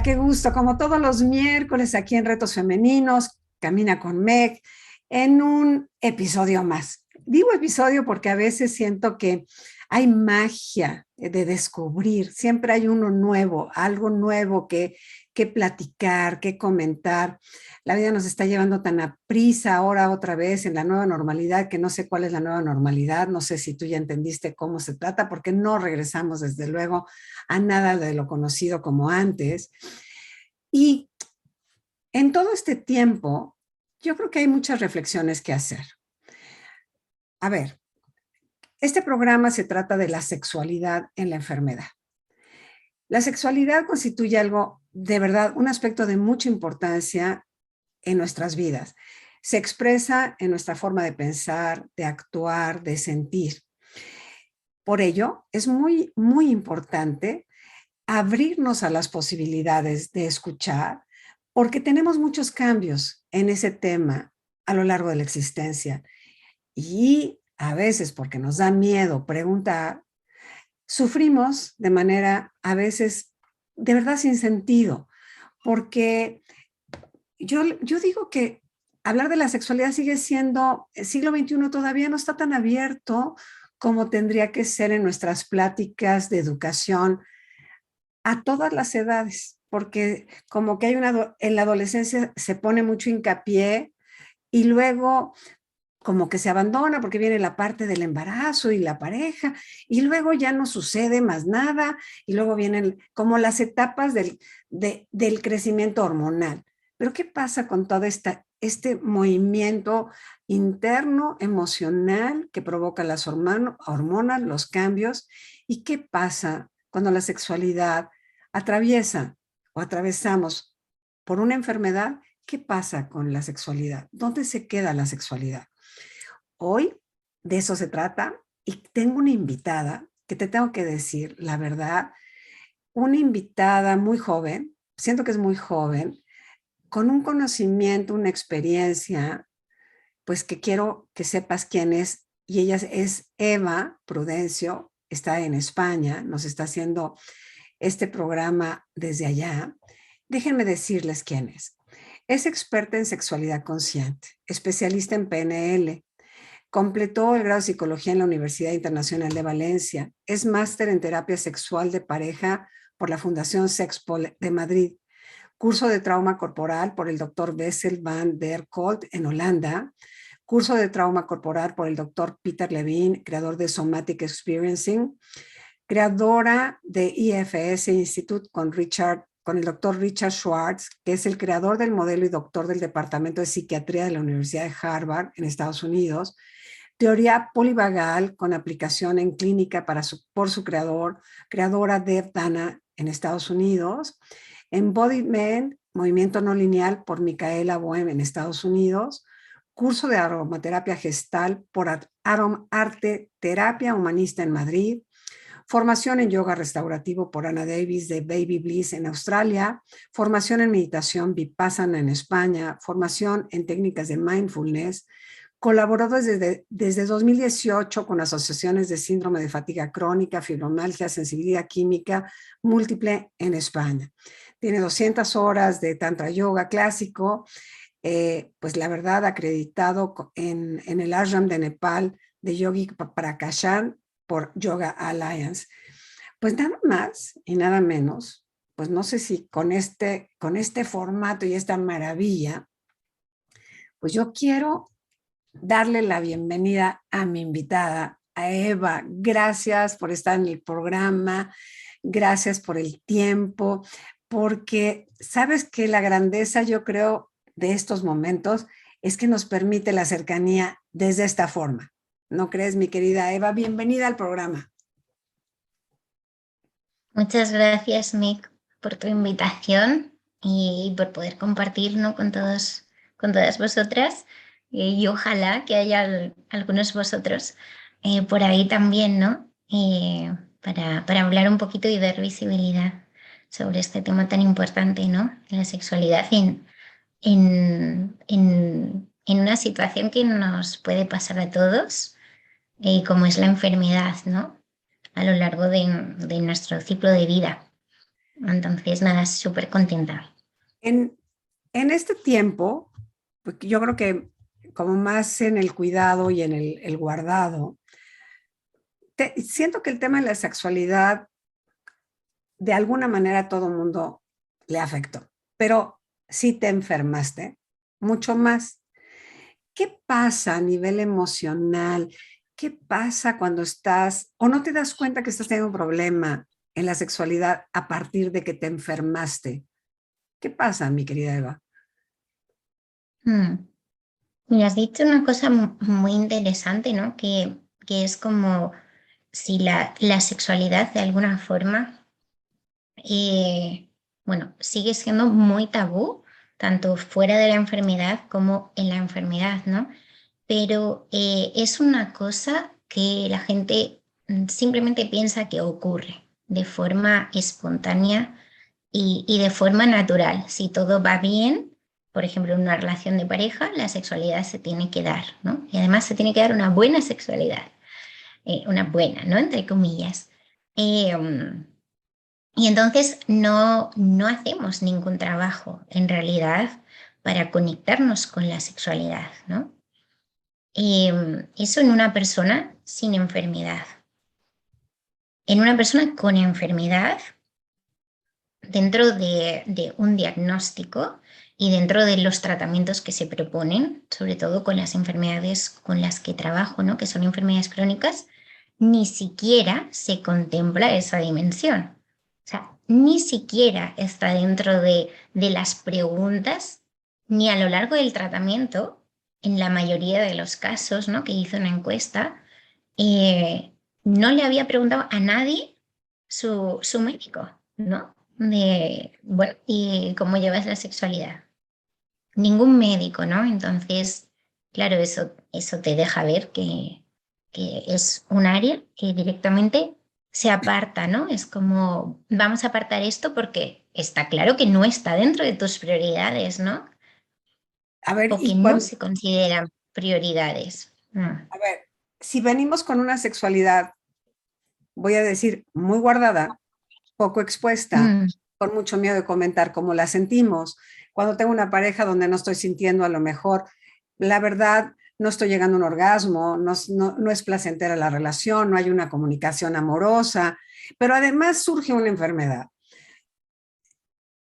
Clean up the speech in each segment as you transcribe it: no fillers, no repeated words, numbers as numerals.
Hola, qué gusto, como todos los miércoles aquí en Retos Femeninos, Camina con Meg, en un episodio más. Digo episodio porque a veces siento que hay magia de descubrir, siempre hay uno nuevo, algo nuevo que platicar, que comentar. La vida nos está llevando tan a prisa ahora otra vez en la nueva normalidad, que no sé cuál es la nueva normalidad, no sé si tú ya entendiste cómo se trata, porque no regresamos desde luego a nada de lo conocido como antes. Y en todo este tiempo, yo creo que hay muchas reflexiones que hacer. A ver, este programa se trata de la sexualidad en la enfermedad. La sexualidad constituye algo, de verdad, un aspecto de mucha importancia en nuestras vidas. Se expresa en nuestra forma de pensar, de actuar, de sentir. Por ello, es muy, muy importante abrirnos a las posibilidades de escuchar, porque tenemos muchos cambios en ese tema a lo largo de la existencia. Y a veces, porque nos da miedo preguntar, sufrimos de manera a veces de verdad sin sentido, porque yo digo que hablar de la sexualidad sigue siendo, el siglo XXI todavía no está tan abierto como tendría que ser en nuestras pláticas de educación a todas las edades, porque como que hay en la adolescencia se pone mucho hincapié y luego como que se abandona porque viene la parte del embarazo y la pareja y luego ya no sucede más nada y luego vienen como las etapas del crecimiento hormonal. Pero ¿qué pasa con todo este movimiento interno, emocional que provoca las hormonas, los cambios? ¿Y qué pasa cuando la sexualidad atraviesa o atravesamos por una enfermedad? ¿Qué pasa con la sexualidad? ¿Dónde se queda la sexualidad? Hoy de eso se trata y tengo una invitada que te tengo que decir, la verdad, una invitada muy joven, siento que es muy joven, con un conocimiento, una experiencia, pues que quiero que sepas quién es. Y ella es Eva Prudencio, está en España, nos está haciendo este programa desde allá. Déjenme decirles quién es. Es experta en sexualidad consciente, especialista en PNL. Completó el grado de psicología en la Universidad Internacional de Valencia. Es máster en terapia sexual de pareja por la Fundación Sexpol de Madrid. Curso de trauma corporal por el doctor Bessel van der Kolk en Holanda. Curso de trauma corporal por el doctor Peter Levine, creador de Somatic Experiencing. Creadora de IFS Institute con el doctor Richard Schwartz, que es el creador del modelo y doctor del Departamento de Psiquiatría de la Universidad de Harvard en Estados Unidos. Teoría polivagal con aplicación en clínica por su creadora Dev Dana en Estados Unidos. Embodiment, movimiento no lineal por Micaela Boehm en Estados Unidos. Curso de aromaterapia gestal por Arte Terapia Humanista en Madrid. Formación en yoga restaurativo por Anna Davis de Baby Bliss en Australia. Formación en meditación Vipassana en España. Formación en técnicas de mindfulness. Colaboró desde 2018 con asociaciones de síndrome de fatiga crónica, fibromialgia, sensibilidad química múltiple en España. Tiene 200 horas de Tantra Yoga clásico, pues la verdad acreditado en el ashram de Nepal de Yogi Prakashan por Yoga Alliance. Pues nada más y nada menos, pues no sé si con este formato y esta maravilla, pues yo quiero darle la bienvenida a mi invitada, a Eva. Gracias por estar en el programa, gracias por el tiempo, porque sabes que la grandeza, yo creo, de estos momentos es que nos permite la cercanía desde esta forma. ¿No crees, mi querida Eva? Bienvenida al programa. Muchas gracias, Nick, por tu invitación y por poder compartir, ¿no?, con todas vosotras. Y ojalá que haya algunos vosotros por ahí también, ¿no? Para hablar un poquito y dar visibilidad sobre este tema tan importante, ¿no? La sexualidad en una situación que nos puede pasar a todos, como es la enfermedad, ¿no?, a lo largo de nuestro ciclo de vida. Entonces, nada, súper contenta. En, en este tiempo, pues yo creo que como más en el cuidado y en el guardado, siento que el tema de la sexualidad de alguna manera a todo mundo le afectó, pero si te enfermaste, mucho más. ¿Qué pasa a nivel emocional? ¿Qué pasa cuando estás o no te das cuenta que estás teniendo un problema en la sexualidad a partir de que te enfermaste? ¿Qué pasa, mi querida Eva? Mm. Me has dicho una cosa muy interesante, ¿no? Que es como si la sexualidad de alguna forma, eh, bueno, sigue siendo muy tabú, tanto fuera de la enfermedad como en la enfermedad, ¿no? Pero es una cosa que la gente simplemente piensa que ocurre de forma espontánea y de forma natural. Si todo va bien, por ejemplo, en una relación de pareja, la sexualidad se tiene que dar, ¿no? Y además se tiene que dar una buena sexualidad, una buena, ¿no? Entre comillas. Um, y entonces no hacemos ningún trabajo en realidad para conectarnos con la sexualidad, ¿no? Eso en una persona sin enfermedad. En una persona con enfermedad, dentro de un diagnóstico y dentro de los tratamientos que se proponen, sobre todo con las enfermedades con las que trabajo, ¿no? Que son enfermedades crónicas, ni siquiera se contempla esa dimensión. O sea, ni siquiera está dentro de las preguntas, ni a lo largo del tratamiento, en la mayoría de los casos, ¿no? Que hizo una encuesta, no le había preguntado a nadie su médico, ¿no? De, bueno, ¿y cómo llevas la sexualidad? Ningún médico, ¿no? Entonces, claro, eso te deja ver que es un área que directamente se aparta, ¿no? Es como, vamos a apartar esto porque está claro que no está dentro de tus prioridades, ¿no? A ver, O que no se consideran prioridades. a ver, si venimos con una sexualidad, voy a decir, muy guardada, poco expuesta, Mm, con mucho miedo de comentar cómo la sentimos, cuando tengo una pareja donde no estoy sintiendo a lo mejor, la verdad, no estoy llegando a un orgasmo, no es placentera la relación, no hay una comunicación amorosa, pero además surge una enfermedad.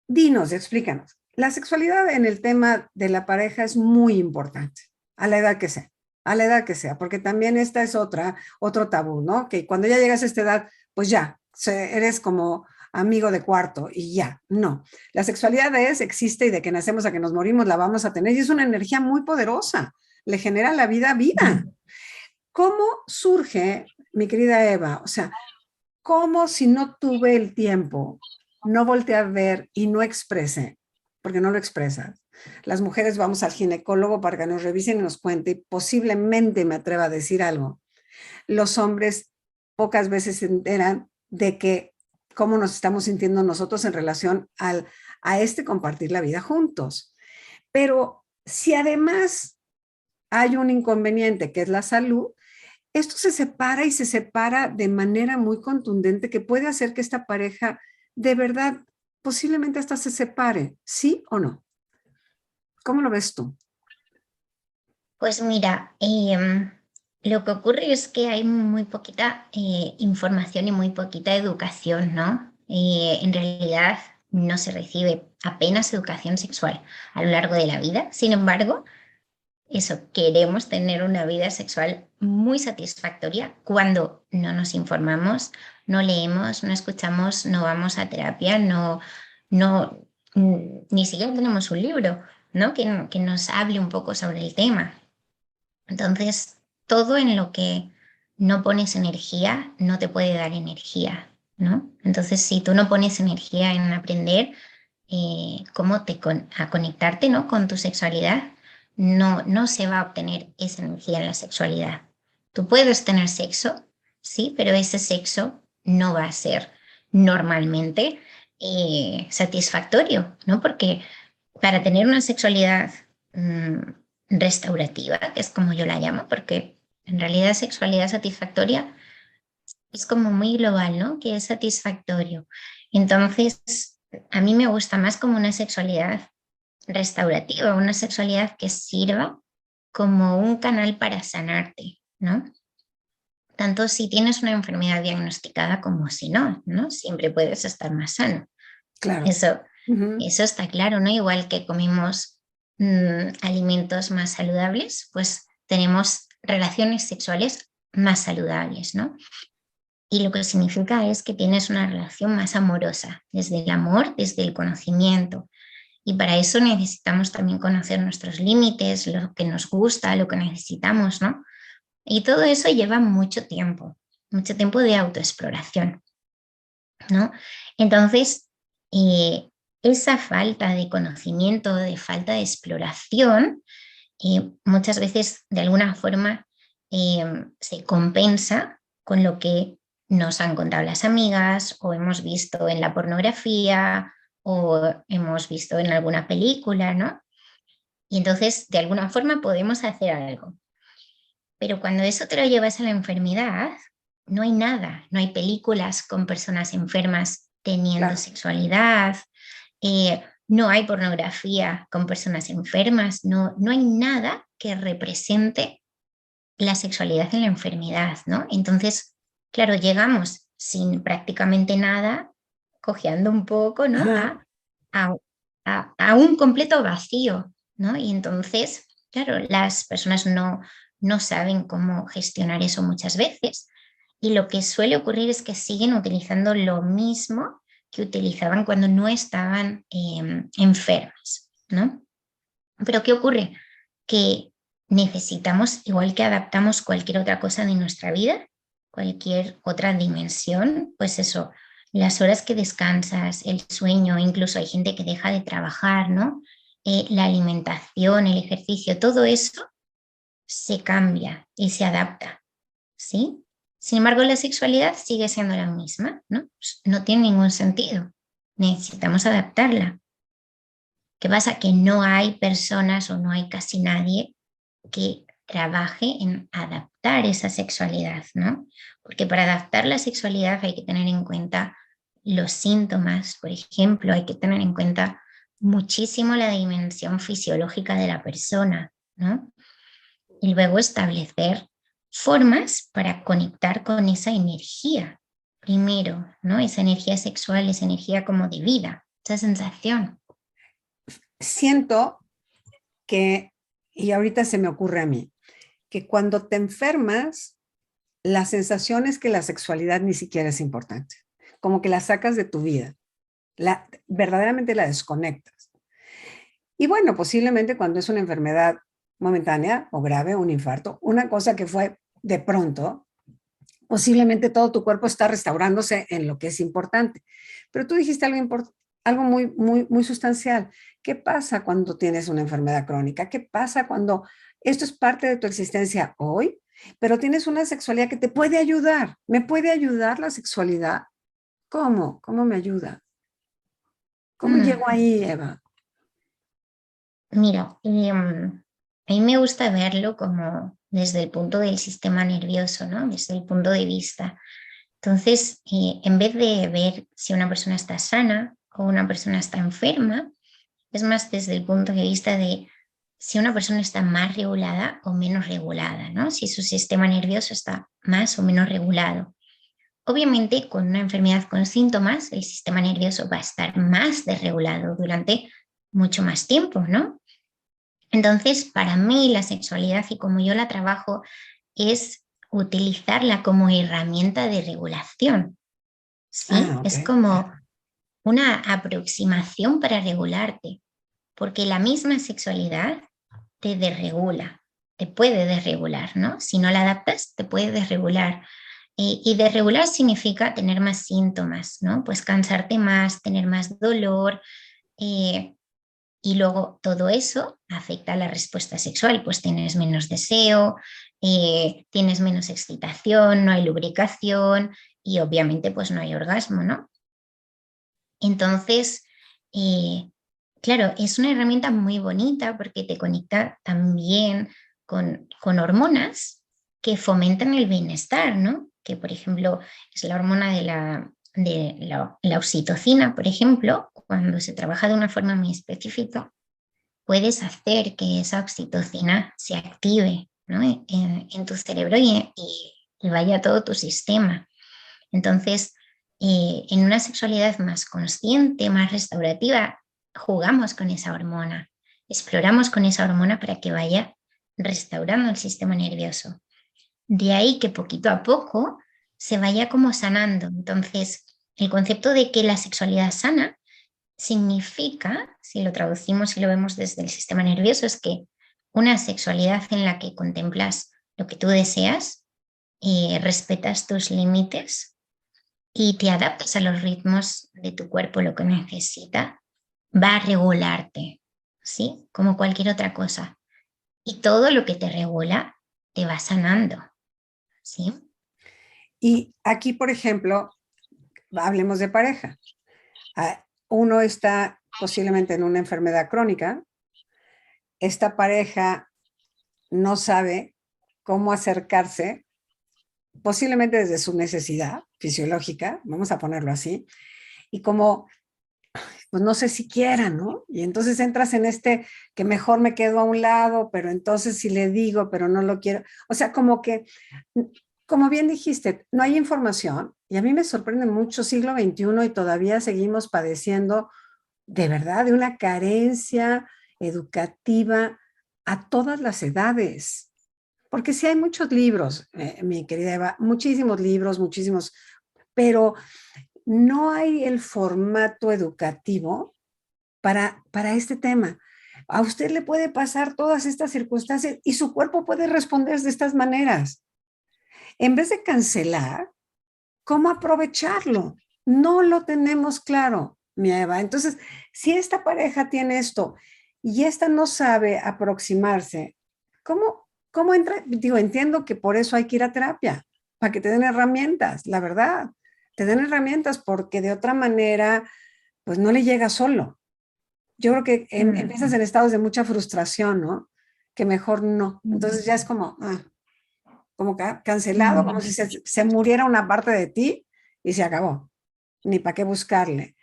Dinos, explícanos. La sexualidad en el tema de la pareja es muy importante, a la edad que sea, a la edad que sea, porque también esta es otro tabú, ¿no? Que cuando ya llegas a esta edad, pues ya, eres como amigo de cuarto y ya, no. La sexualidad existe y de que nacemos a que nos morimos la vamos a tener y es una energía muy poderosa, le genera la vida vida. ¿Cómo surge, mi querida Eva? O sea, ¿cómo si no tuve el tiempo, no volteé a ver y no expresé? Porque no lo expresas. Las mujeres vamos al ginecólogo para que nos revisen y nos cuente y posiblemente me atreva a decir algo. Los hombres pocas veces se enteran de que cómo nos estamos sintiendo nosotros en relación a este compartir la vida juntos. Pero si además hay un inconveniente que es la salud, esto se separa y se separa de manera muy contundente que puede hacer que esta pareja de verdad posiblemente hasta se separe, ¿sí o no? ¿Cómo lo ves tú? Pues mira, lo que ocurre es que hay muy poquita información y muy poquita educación, ¿no? En realidad no se recibe apenas educación sexual a lo largo de la vida. Sin embargo, eso, queremos tener una vida sexual muy satisfactoria cuando no nos informamos, no leemos, no escuchamos, no vamos a terapia, no, ni siquiera tenemos un libro, ¿no? Que nos hable un poco sobre el tema. Entonces, todo en lo que no pones energía no te puede dar energía, ¿no? Entonces, si tú no pones energía en aprender a conectarte, ¿no? Con tu sexualidad, no se va a obtener esa energía en la sexualidad. Tú puedes tener sexo, sí, pero ese sexo no va a ser normalmente satisfactorio, ¿no? Porque para tener una sexualidad restaurativa, que es como yo la llamo, porque en realidad sexualidad satisfactoria es como muy global, ¿no? Que es satisfactorio. Entonces, a mí me gusta más como una sexualidad restaurativa, una sexualidad que sirva como un canal para sanarte, ¿no? Tanto si tienes una enfermedad diagnosticada como si no, ¿no? Siempre puedes estar más sano. Claro. Eso, Ujú. eso está claro, ¿no? Igual que comemos alimentos más saludables, pues tenemos relaciones sexuales más saludables, ¿no? Y lo que significa es que tienes una relación más amorosa, desde el amor, desde el conocimiento. Y para eso necesitamos también conocer nuestros límites, lo que nos gusta, lo que necesitamos, ¿no? Y todo eso lleva mucho tiempo de autoexploración, ¿no? Entonces, eh, esa falta de conocimiento, de falta de exploración, muchas veces de alguna forma se compensa con lo que nos han contado las amigas o hemos visto en la pornografía o hemos visto en alguna película, ¿no? Y entonces de alguna forma podemos hacer algo. Pero cuando eso te lo llevas a la enfermedad, no hay nada, no hay películas con personas enfermas teniendo Claro. sexualidad, no hay pornografía con personas enfermas, no hay nada que represente la sexualidad en la enfermedad, ¿no? Entonces, claro, llegamos sin prácticamente nada, cojeando un poco, ¿no? Ajá. A, a un completo vacío, ¿no? Y entonces, claro, las personas no saben cómo gestionar eso muchas veces. Y lo que suele ocurrir es que siguen utilizando lo mismo que utilizaban cuando no estaban enfermas, ¿no? Pero ¿qué ocurre? Que necesitamos, igual que adaptamos cualquier otra cosa de nuestra vida, cualquier otra dimensión, pues eso, las horas que descansas, el sueño, incluso hay gente que deja de trabajar, ¿no? La alimentación, el ejercicio, todo eso se cambia y se adapta, ¿sí? Sin embargo, la sexualidad sigue siendo la misma, ¿no? Pues no tiene ningún sentido. Necesitamos adaptarla. ¿Qué pasa? Que no hay personas o no hay casi nadie que trabaje en adaptar esa sexualidad, ¿no? Porque para adaptar la sexualidad hay que tener en cuenta los síntomas, por ejemplo, hay que tener en cuenta muchísimo la dimensión fisiológica de la persona, ¿no? Y luego establecer formas para conectar con esa energía primero, ¿no? Esa energía sexual, esa energía como de vida, esa sensación. Siento que, y ahorita se me ocurre a mí, que cuando te enfermas, la sensación es que la sexualidad ni siquiera es importante, como que la sacas de tu vida, verdaderamente la desconectas. Y bueno, posiblemente cuando es una enfermedad momentánea o grave, un infarto, una cosa que fue de pronto, posiblemente todo tu cuerpo está restaurándose en lo que es importante. Pero tú dijiste algo muy sustancial. ¿Qué pasa cuando tienes una enfermedad crónica? ¿Qué pasa cuando esto es parte de tu existencia hoy, pero tienes una sexualidad que te puede ayudar? ¿Me puede ayudar la sexualidad? ¿Cómo? ¿Cómo me ayuda? ¿Cómo Mm, llego ahí, Eva? Mira, a mí me gusta verlo como desde el punto del sistema nervioso, ¿no? Desde el punto de vista. Entonces, en vez de ver si una persona está sana o una persona está enferma, es más desde el punto de vista de si una persona está más regulada o menos regulada, ¿no? Si su sistema nervioso está más o menos regulado. Obviamente, con una enfermedad con síntomas, el sistema nervioso va a estar más desregulado durante mucho más tiempo, ¿no? Entonces, para mí la sexualidad y como yo la trabajo es utilizarla como herramienta de regulación, ¿sí? Ah, ok. Es como una aproximación para regularte, porque la misma sexualidad te desregula, te puede desregular, ¿no? Si no la adaptas, te puede desregular. Y desregular significa tener más síntomas, ¿no? Pues cansarte más, tener más dolor, eh, y luego todo eso afecta a la respuesta sexual, pues tienes menos deseo, tienes menos excitación, no hay lubricación y obviamente pues no hay orgasmo, ¿no? Entonces, eh, claro, es una herramienta muy bonita porque te conecta también con hormonas que fomentan el bienestar, ¿no? Que por ejemplo es la hormona de la oxitocina, por ejemplo, cuando se trabaja de una forma muy específica, puedes hacer que esa oxitocina se active, ¿no? en tu cerebro y vaya a todo tu sistema. Entonces, en una sexualidad más consciente, más restaurativa, jugamos con esa hormona, exploramos con esa hormona para que vaya restaurando el sistema nervioso. De ahí que poquito a poco se vaya como sanando. Entonces, el concepto de que la sexualidad sana significa, si lo traducimos y lo vemos desde el sistema nervioso, es que una sexualidad en la que contemplas lo que tú deseas, respetas tus límites y te adaptas a los ritmos de tu cuerpo, lo que necesita, va a regularte, ¿sí? Como cualquier otra cosa. Y todo lo que te regula te va sanando, ¿sí? Y aquí, por ejemplo, hablemos de pareja. Uno está posiblemente en una enfermedad crónica. Esta pareja no sabe cómo acercarse, posiblemente desde su necesidad fisiológica, vamos a ponerlo así, y como, pues no sé si quieran, ¿no? Y entonces entras en este que mejor me quedo a un lado, pero entonces si le digo, pero no lo quiero. O sea, como que, como bien dijiste, no hay información y a mí me sorprende mucho siglo XXI y todavía seguimos padeciendo de verdad de una carencia educativa a todas las edades. Porque sí hay muchos libros, mi querida Eva, muchísimos libros, muchísimos, pero no hay el formato educativo para este tema. A usted le puede pasar todas estas circunstancias y su cuerpo puede responder de estas maneras. En vez de cancelar, ¿cómo aprovecharlo? No lo tenemos claro, mi Eva. Entonces, si esta pareja tiene esto y esta no sabe aproximarse, ¿cómo entra? Digo, entiendo que por eso hay que ir a terapia, para que te den herramientas, la verdad. Te den herramientas porque de otra manera, pues no le llega solo. Yo creo que empiezas en estados de mucha frustración, ¿no? Que mejor no. Entonces ya es como cancelado, como si se muriera una parte de ti y se acabó. Ni para qué buscarle.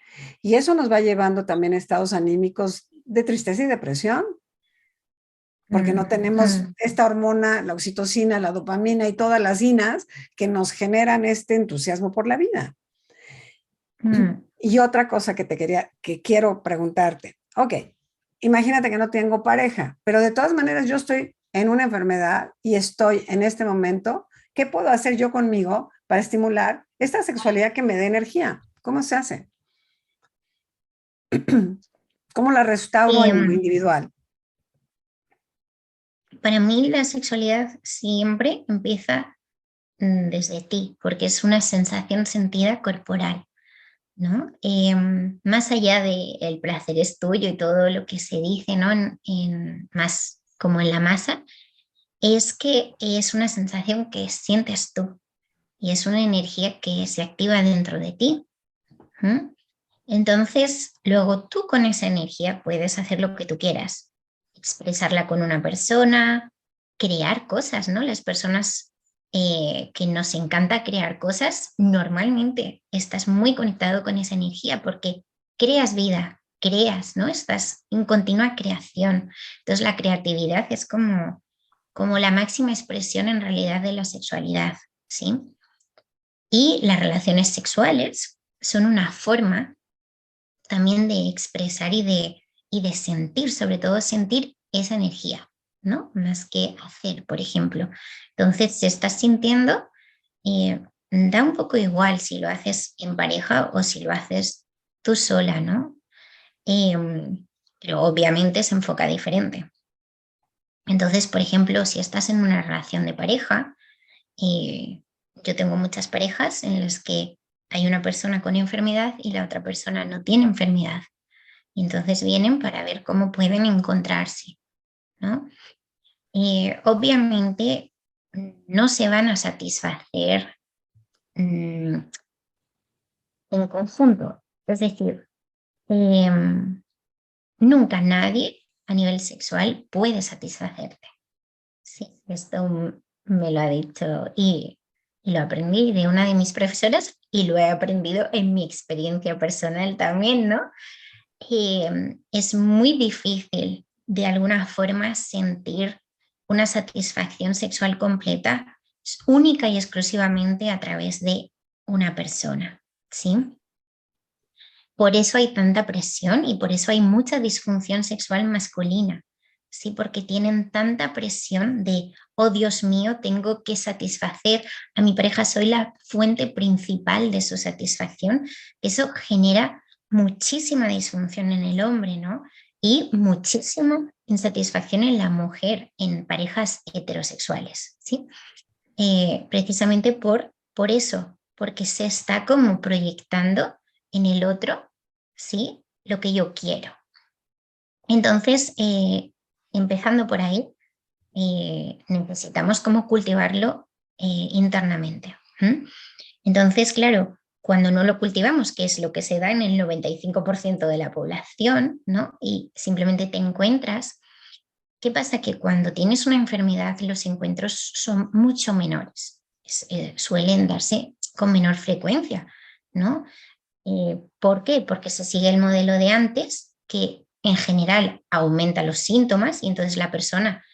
Y eso nos va llevando también a estados anímicos de tristeza y depresión, porque no tenemos esta hormona, la oxitocina, la dopamina y todas las inas que nos generan este entusiasmo por la vida. Y otra cosa que quiero preguntarte. Ok, imagínate que no tengo pareja, pero de todas maneras yo estoy en una enfermedad y estoy en este momento. ¿Qué puedo hacer yo conmigo para estimular esta sexualidad que me dé energía? ¿Cómo se hace? ¿Cómo la restauro en lo individual? Para mí la sexualidad siempre empieza desde ti, porque es una sensación sentida corporal, ¿no? Más allá del placer es tuyo y todo lo que se dice, ¿no? Más como en la masa, es que es una sensación que sientes tú y es una energía que se activa dentro de ti. Entonces, luego tú con esa energía puedes hacer lo que tú quieras, expresarla con una persona, crear cosas, ¿no? Las personas que nos encanta crear cosas, normalmente estás muy conectado con esa energía porque creas vida, creas, ¿no? Estás en continua creación. Entonces, la creatividad es como la máxima expresión en realidad de la sexualidad, ¿sí? Y las relaciones sexuales son una forma también de expresar y de sentir, sobre todo sentir esa energía, ¿no? Más que hacer, por ejemplo. Entonces, si estás sintiendo, da un poco igual si lo haces en pareja o si lo haces tú sola, ¿no? Pero obviamente se enfoca diferente. Entonces, por ejemplo, si estás en una relación de pareja, yo tengo muchas parejas en las que hay una persona con enfermedad y la otra persona no tiene enfermedad. Y entonces vienen para ver cómo pueden encontrarse, ¿no? Obviamente no se van a satisfacer en conjunto. Es decir, nunca nadie a nivel sexual puede satisfacerte. Sí, esto me lo ha dicho y lo aprendí de una de mis profesoras y lo he aprendido en mi experiencia personal también, ¿no? Es muy difícil de alguna forma sentir una satisfacción sexual completa única y exclusivamente a través de una persona, ¿sí? Por eso hay tanta presión y por eso hay mucha disfunción sexual masculina, ¿sí? Porque tienen tanta presión de, oh Dios mío, tengo que satisfacer a mi pareja, soy la fuente principal de su satisfacción. Eso genera muchísima disfunción en el hombre, ¿no? Y muchísima insatisfacción en la mujer, en parejas heterosexuales, ¿sí? Precisamente por eso, porque se está como proyectando en el otro, ¿sí? Lo que yo quiero. Entonces, empezando por ahí, necesitamos como cultivarlo internamente. Entonces, claro, cuando no lo cultivamos, que es lo que se da en el 95% de la población, ¿no? Y simplemente te encuentras, ¿qué pasa? Que cuando tienes una enfermedad los encuentros son mucho menores, suelen darse con menor frecuencia, ¿no? ¿Por qué? Porque se sigue el modelo de antes, que en general aumenta los síntomas y entonces la persona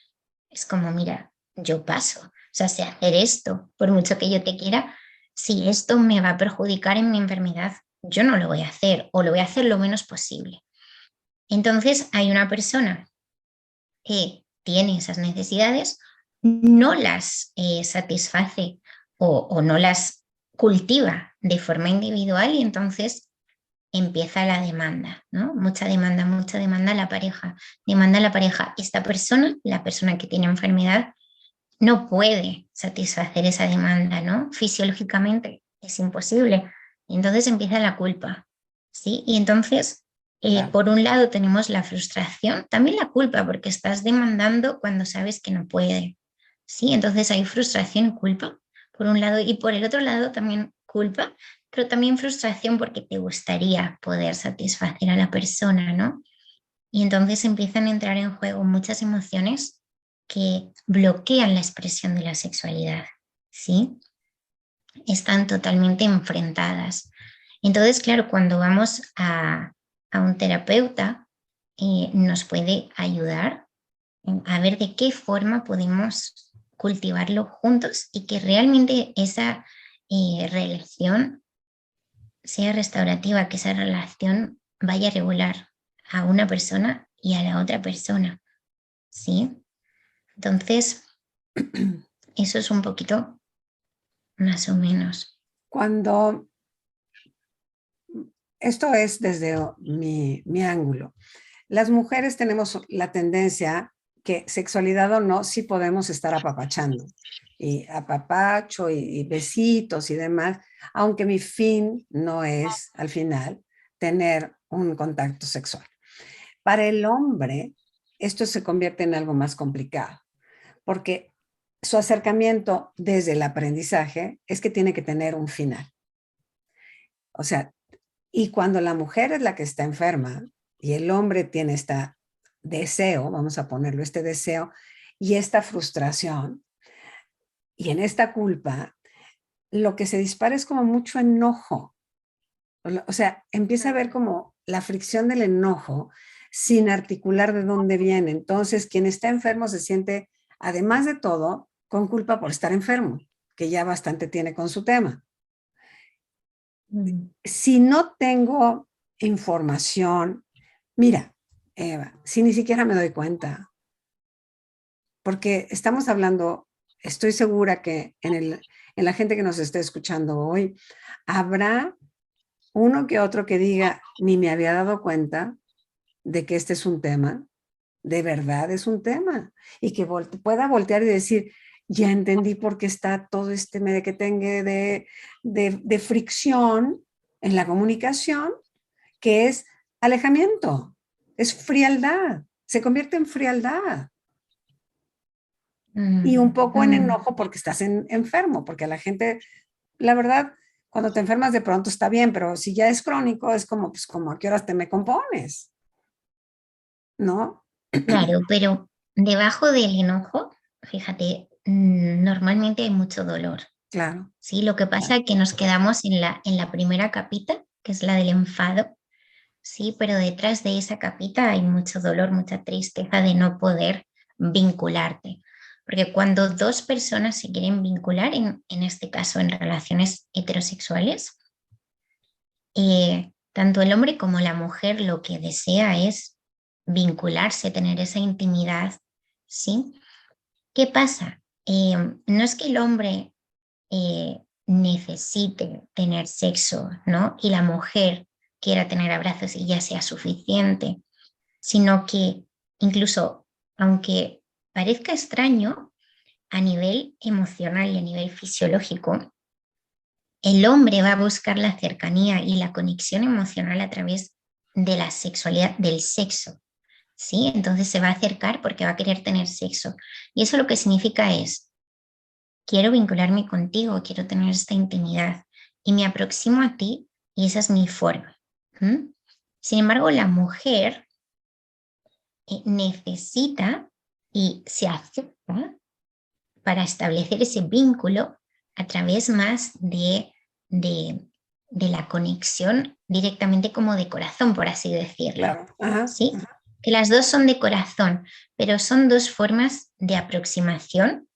es como, mira, yo paso, o sea, sé hacer esto, por mucho que yo te quiera, si esto me va a perjudicar en mi enfermedad, yo no lo voy a hacer o lo voy a hacer lo menos posible. Entonces hay una persona que tiene esas necesidades, no las satisface o no las cultiva de forma individual y entonces empieza la demanda, ¿no? Mucha demanda demanda a la pareja. Esta persona, la persona que tiene enfermedad, no puede satisfacer esa demanda, ¿no? Fisiológicamente es imposible. Y entonces empieza la culpa, ¿sí? Y entonces, Claro. por un lado tenemos la frustración, también la culpa, porque estás demandando cuando sabes que no puede, ¿sí? Entonces hay frustración y culpa, por un lado, y por el otro lado también culpa, pero también frustración porque te gustaría poder satisfacer a la persona, ¿no? Y entonces empiezan a entrar en juego muchas emociones que bloquean la expresión de la sexualidad, ¿sí? Están totalmente enfrentadas. Entonces, claro, cuando vamos a un terapeuta, nos puede ayudar a ver de qué forma podemos cultivarlo juntos y que realmente esa relación sea restaurativa, que esa relación vaya a regular a una persona y a la otra persona, ¿sí? Entonces, eso es un poquito más o menos. Cuando esto es desde mi ángulo. Las mujeres tenemos la tendencia que sexualidad o no, sí podemos estar apapachando y apapacho y besitos y demás, aunque mi fin no es al final tener un contacto sexual. Para el hombre, esto se convierte en algo más complicado, porque su acercamiento desde el aprendizaje es que tiene que tener un final. O sea, y cuando la mujer es la que está enferma y el hombre tiene este deseo, vamos a ponerlo, este deseo y esta frustración y en esta culpa, lo que se dispara es como mucho enojo. O sea, empieza a ver como la fricción del enojo sin articular de dónde viene. Entonces, quien está enfermo se siente, además de todo, con culpa por estar enfermo, que ya bastante tiene con su tema. Si no tengo información, mira, Eva, si ni siquiera me doy cuenta, porque estamos hablando, estoy segura que en la gente que nos esté escuchando hoy, habrá uno que otro que diga, ni me había dado cuenta de que este es un tema, de verdad es un tema, y que pueda voltear y decir, ya entendí por qué está todo este merequetengue de fricción en la comunicación, que es alejamiento, es frialdad, se convierte en frialdad. Y un poco en enojo porque estás enfermo, porque a la gente, la verdad, cuando te enfermas de pronto está bien, pero si ya es crónico, es como, pues, como a qué horas te me compones, ¿no? Claro, pero debajo del enojo, fíjate, normalmente hay mucho dolor, claro, ¿sí? Lo que pasa es que nos quedamos en la primera capita, que es la del enfado, ¿sí? Pero detrás de esa capita hay mucho dolor, mucha tristeza de no poder vincularte. Porque cuando dos personas se quieren vincular, en este caso en relaciones heterosexuales, tanto el hombre como la mujer lo que desea es vincularse, tener esa intimidad, ¿sí? ¿Qué pasa? No es que el hombre necesite tener sexo, ¿no? Y la mujer quiera tener abrazos y ya sea suficiente, sino que incluso, aunque parezca extraño, a nivel emocional y a nivel fisiológico, el hombre va a buscar la cercanía y la conexión emocional a través de la sexualidad, del sexo, ¿sí? Entonces se va a acercar porque va a querer tener sexo. Y eso lo que significa es, quiero vincularme contigo, quiero tener esta intimidad y me aproximo a ti y esa es mi forma. ¿Mm? Sin embargo, la mujer necesita y se acepta para establecer ese vínculo a través más de, de la conexión directamente como de corazón, por así decirlo. claro. Ajá, ¿Sí? ajá. Que las dos son de corazón, pero son dos formas de aproximación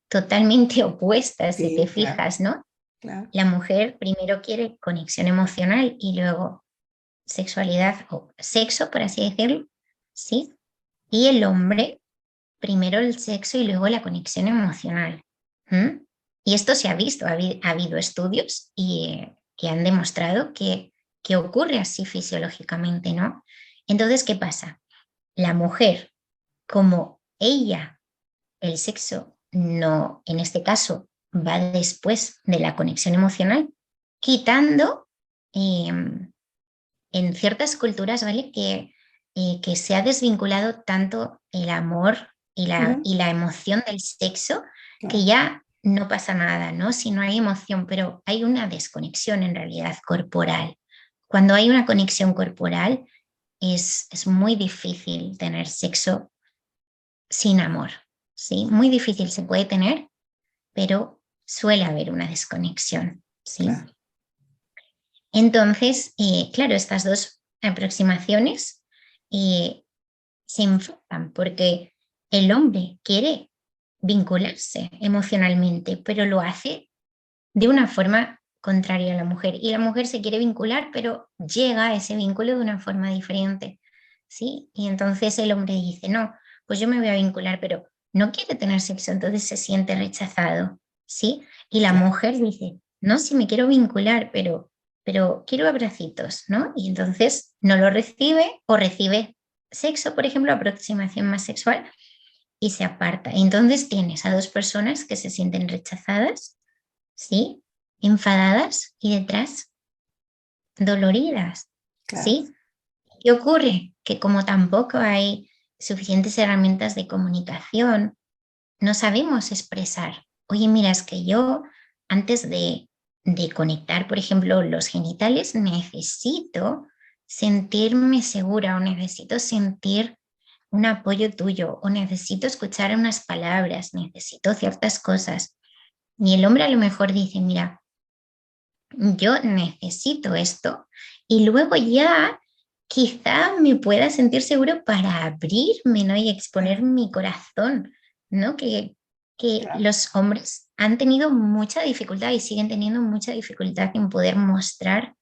totalmente opuestas, si te Sí, claro, fijas, ¿no? claro. La mujer primero quiere conexión emocional y luego sexualidad o sexo, por así decirlo, ¿sí? Y el hombre primero el sexo y luego la conexión emocional. ¿Mm? Y esto se ha visto, ha habido estudios que han demostrado que ocurre así fisiológicamente, ¿no? Entonces, ¿qué pasa? La mujer, como ella, el sexo no, en este caso, va después de la conexión emocional, quitando en ciertas culturas, ¿vale? Que se ha desvinculado tanto el amor Ujú, y la emoción del sexo que claro. ya no pasa nada, ¿no? Si no hay emoción, pero hay una desconexión en realidad corporal. Cuando hay una conexión corporal es muy difícil tener sexo sin amor, ¿sí? Muy difícil se puede tener, pero suele haber una desconexión, ¿sí? Claro. Entonces, claro, estas dos aproximaciones eh, se enfrentan porque el hombre quiere vincularse emocionalmente, pero lo hace de una forma contraria a la mujer. Y la mujer se quiere vincular, pero llega a ese vínculo de una forma diferente, ¿sí? Y entonces el hombre dice, no, pues yo me voy a vincular, pero no quiere tener sexo, entonces se siente rechazado, ¿sí? Y la Claro. mujer dice, no, sí me quiero vincular, pero quiero abracitos, ¿no? Y entonces no lo recibe o recibe sexo, por ejemplo, aproximación más sexual y se aparta. Entonces tienes a dos personas que se sienten rechazadas, ¿sí? Enfadadas y detrás doloridas, Claro. ¿sí? ¿Qué ocurre? Que como tampoco hay suficientes herramientas de comunicación, no sabemos expresar. Oye, mira, es que yo antes de conectar, por ejemplo, los genitales, necesito sentirme segura o necesito sentir un apoyo tuyo o necesito escuchar unas palabras, necesito ciertas cosas. Y el hombre a lo mejor dice, mira, yo necesito esto y luego ya quizá me pueda sentir seguro para abrirme, ¿no? Y exponer Claro. mi corazón, ¿no? Que Claro. los hombres han tenido mucha dificultad y siguen teniendo mucha dificultad en poder mostrar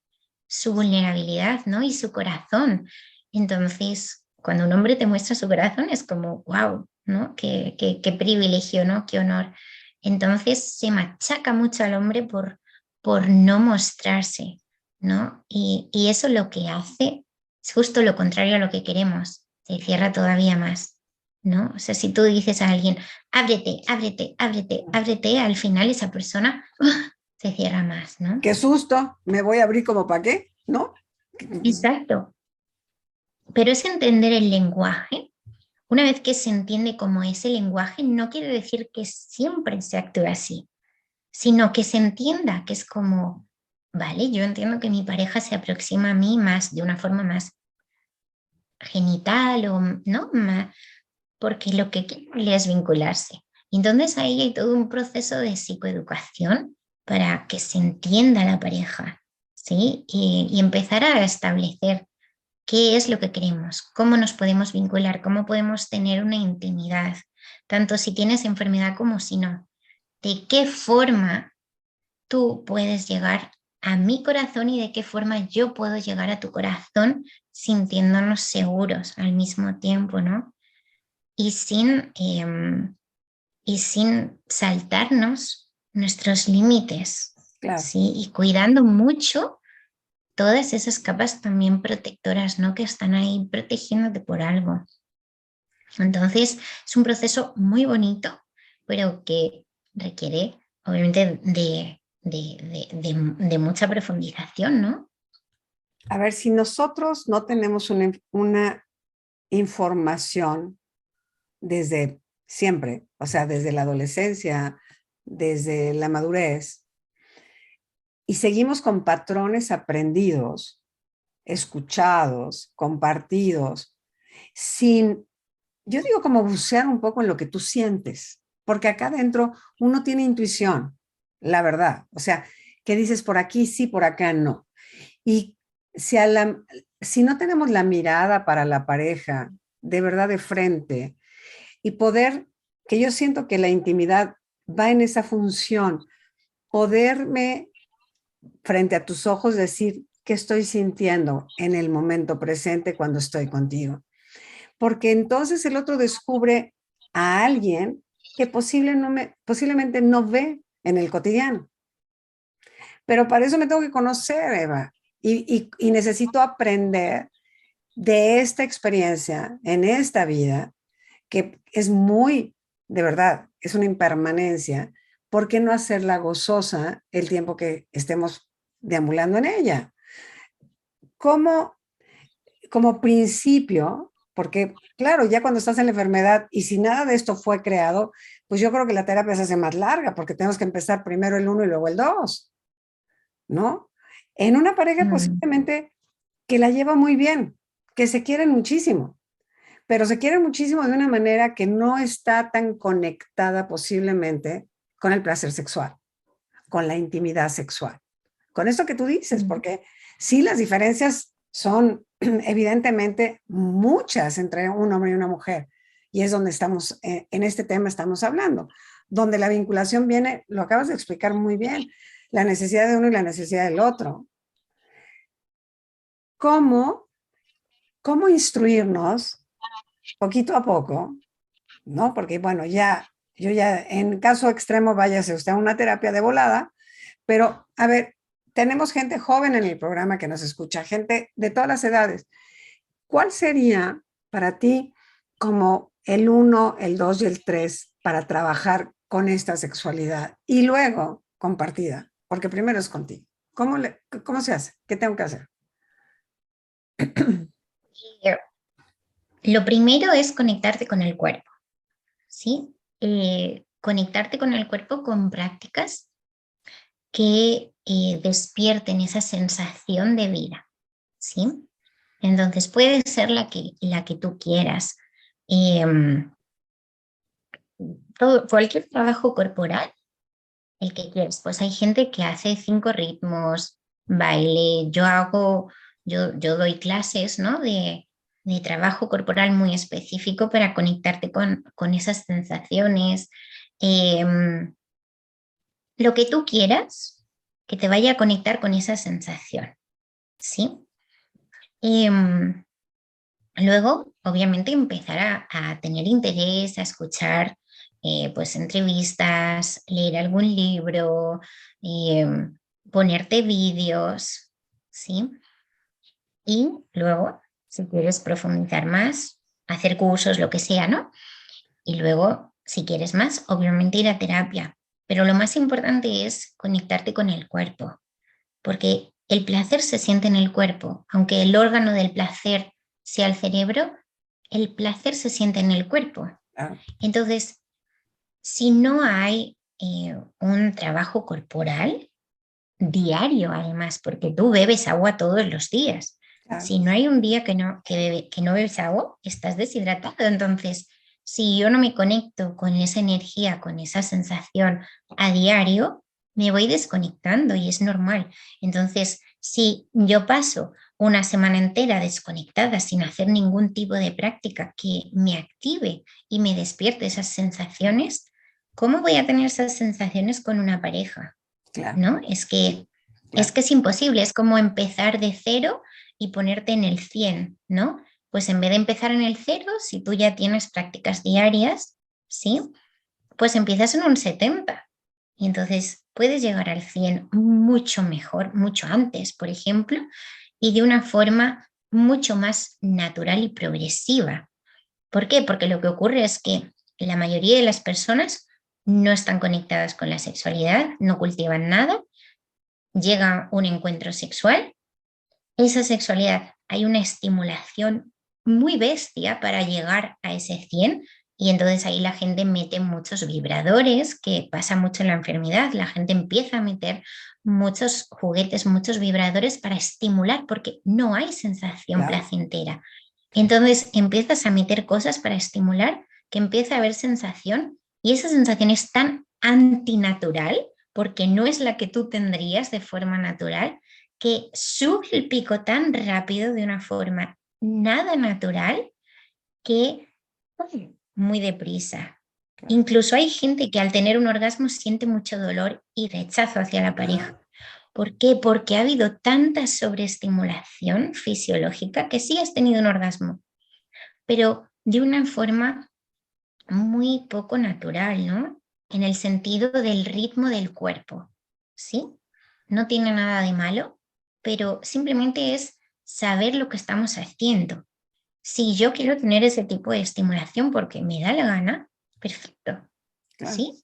su vulnerabilidad, ¿no? Y su corazón. Entonces, cuando un hombre te muestra su corazón es como, wow, ¿no? Qué privilegio, ¿no? Qué honor. Entonces se machaca mucho al hombre por no mostrarse, ¿no? Y eso lo que hace es justo lo contrario a lo que queremos, se cierra todavía más, ¿no? O sea, si tú dices a alguien, ábrete, ábrete, ábrete, ábrete, al final esa persona se cierra más, ¿no? Qué susto, me voy a abrir como para qué, ¿no? Exacto. Pero es entender el lenguaje. Una vez que se entiende como ese lenguaje, no quiere decir que siempre se actúe así, sino que se entienda que es como, vale, yo entiendo que mi pareja se aproxima a mí más de una forma más genital o no, porque lo que quiere es vincularse. Y entonces ahí hay todo un proceso de psicoeducación para que se entienda la pareja, ¿sí? Y empezar a establecer qué es lo que queremos, cómo nos podemos vincular, cómo podemos tener una intimidad, tanto si tienes enfermedad como si no. De qué forma tú puedes llegar a mi corazón y de qué forma yo puedo llegar a tu corazón sintiéndonos seguros al mismo tiempo, ¿no? Y sin saltarnos nuestros límites, Claro. ¿sí? Y cuidando mucho todas esas capas también protectoras, ¿no? Que están ahí protegiéndote por algo. Entonces, es un proceso muy bonito, pero que requiere, obviamente, de mucha profundización, ¿no? A ver, si nosotros no tenemos una información desde siempre, o sea, desde la adolescencia, desde la madurez, y seguimos con patrones aprendidos, escuchados, compartidos, sin, yo digo como bucear un poco en lo que tú sientes, porque acá adentro uno tiene intuición, la verdad, o sea, que dices por aquí sí, por acá no. Y si, si no tenemos la mirada para la pareja, de verdad de frente, y poder, que yo siento que la intimidad va en esa función, poderme frente a tus ojos decir qué estoy sintiendo en el momento presente cuando estoy contigo. Porque entonces el otro descubre a alguien que posiblemente no ve en el cotidiano. Pero para eso me tengo que conocer, Eva, y necesito aprender de esta experiencia en esta vida, que es muy, de verdad, es una impermanencia. ¿Por qué no hacerla gozosa el tiempo que estemos deambulando en ella? Como, como principio, porque claro, ya cuando estás en la enfermedad y si nada de esto fue creado, pues yo creo que la terapia se hace más larga porque tenemos que empezar primero el uno y luego el dos, ¿no? En una pareja Mm, posiblemente que la lleva muy bien, que se quieren muchísimo, pero se quieren muchísimo de una manera que no está tan conectada posiblemente con el placer sexual, con la intimidad sexual, con esto que tú dices, mm, porque sí las diferencias son evidentemente muchas entre un hombre y una mujer, y es donde estamos, en este tema estamos hablando, donde la vinculación viene, lo acabas de explicar muy bien, la necesidad de uno y la necesidad del otro. ¿Cómo, cómo instruirnos poquito a poco, ¿no? Porque, bueno, ya, yo ya, en caso extremo, váyase usted a una terapia de volada, pero, a ver, tenemos gente joven en el programa que nos escucha, gente de todas las edades. ¿Cuál sería para ti como el uno, el 2 y el 3 para trabajar con esta sexualidad y luego compartida? Porque primero es contigo. ¿Cómo se hace? ¿Qué tengo que hacer? Lo primero es conectarte con el cuerpo, ¿sí? Conectarte con el cuerpo con prácticas que despierten esa sensación de vida, ¿sí? Entonces puede ser la que tú quieras. Em, cualquier trabajo corporal, el que quieras. Pues hay gente que hace 5 ritmos, baile, yo doy clases, ¿no? De trabajo corporal muy específico para conectarte con esas sensaciones. Em, lo que tú quieras que te vaya a conectar con esa sensación, ¿sí? Em, Luego, obviamente, empezar a tener interés, a escuchar pues entrevistas, leer algún libro, eh, ponerte vídeos, ¿sí? Y luego, si quieres profundizar más, hacer cursos, lo que sea, ¿no? Y luego, si quieres más, obviamente ir a terapia. Pero lo más importante es conectarte con el cuerpo, porque el placer se siente en el cuerpo, aunque el órgano del placer sea el cerebro, el placer se siente en el cuerpo. Ah, Entonces, si no hay un trabajo corporal diario, además, porque tú bebes agua todos los días. ah, Si no hay un día que no bebes agua, estás deshidratado. Entonces, si yo no me conecto con esa energía, con esa sensación a diario, me voy desconectando y es normal. Entonces, si yo paso una semana entera desconectada sin hacer ningún tipo de práctica que me active y me despierte esas sensaciones, ¿cómo voy a tener esas sensaciones con una pareja? Claro, ¿No? Es que claro. es imposible, es como empezar de cero y ponerte en el 100, ¿no? Pues en vez de empezar en el cero, si tú ya tienes prácticas diarias, ¿sí? Pues empiezas en un 70 y entonces puedes llegar al 100 mucho mejor, mucho antes, por ejemplo, y de una forma mucho más natural y progresiva. ¿Por qué? Porque lo que ocurre es que la mayoría de las personas no están conectadas con la sexualidad, no cultivan nada, llega un encuentro sexual, esa sexualidad hay una estimulación muy bestia para llegar a ese 100 y entonces ahí la gente mete muchos vibradores, que pasa mucho en la enfermedad, la gente empieza a meter muchos juguetes, muchos vibradores para estimular porque no hay sensación Claro. placentera. Entonces empiezas a meter cosas para estimular que empieza a haber sensación y esa sensación es tan antinatural porque no es la que tú tendrías de forma natural que sube el pico tan rápido de una forma nada natural que muy deprisa. Claro. Incluso hay gente que al tener un orgasmo siente mucho dolor y rechazo hacia la pareja. ¿Por qué? Porque ha habido tanta sobreestimulación fisiológica que sí has tenido un orgasmo, pero de una forma muy poco natural, ¿no? En el sentido del ritmo del cuerpo, ¿sí? No tiene nada de malo, pero simplemente es saber lo que estamos haciendo. Si yo quiero tener ese tipo de estimulación porque me da la gana, perfecto, Claro. ¿sí?